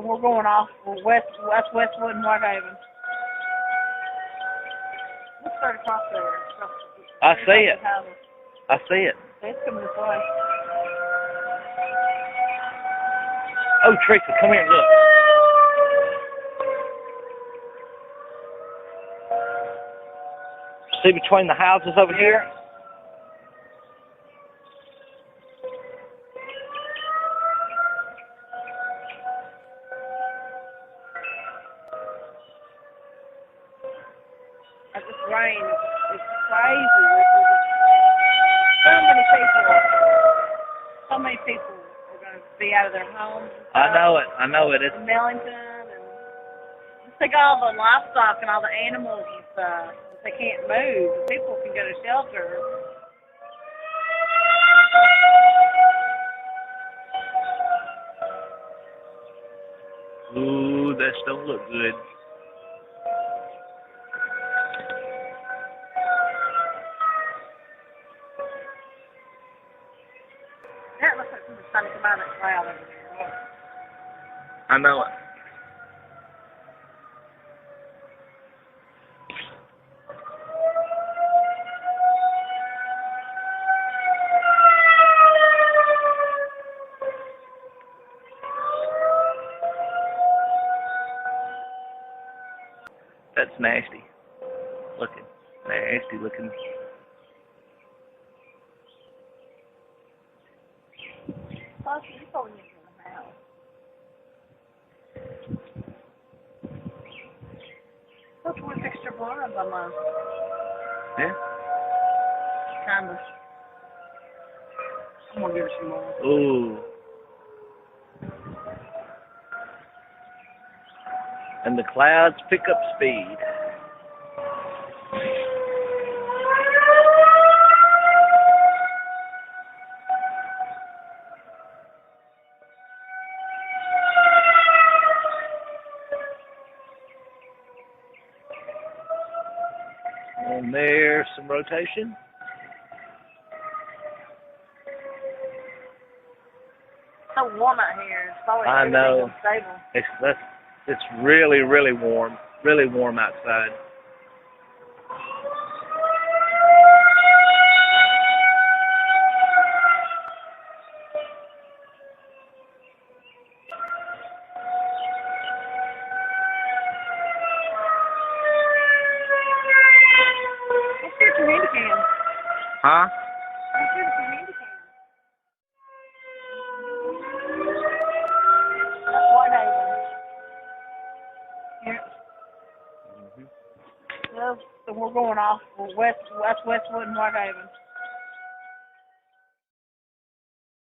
So we're going off Westwood and Whitehaven. Let's start across there. I see it. I see it. It's coming this way. Oh, Teresa, come here and look. See between the houses over here? This rain is crazy. So many people are going to be out of their homes. I know it. I know it. It's in Millington, and just think all the livestock and all the animals and stuff. They can't move. The people can go to shelter. Ooh, that don't look good. That looks like somebody's trying to come out of that cloud over there. I know it. That's nasty looking. Nasty looking. Oh, she's going into the house. Look, we fixed her blinds almost. Yeah? Kind of. I'm going to give her some more. Ooh. And the clouds pick up speed. And there's some rotation. It's so warm out here. It's always I know. unstable. It's really, really warm. Really warm outside. Let's get your handy cam. Huh? Let's get your handy cam. That's Whitehaven. Yeah. Mm-hmm. Well, so we're going off Westwood and Whitehaven.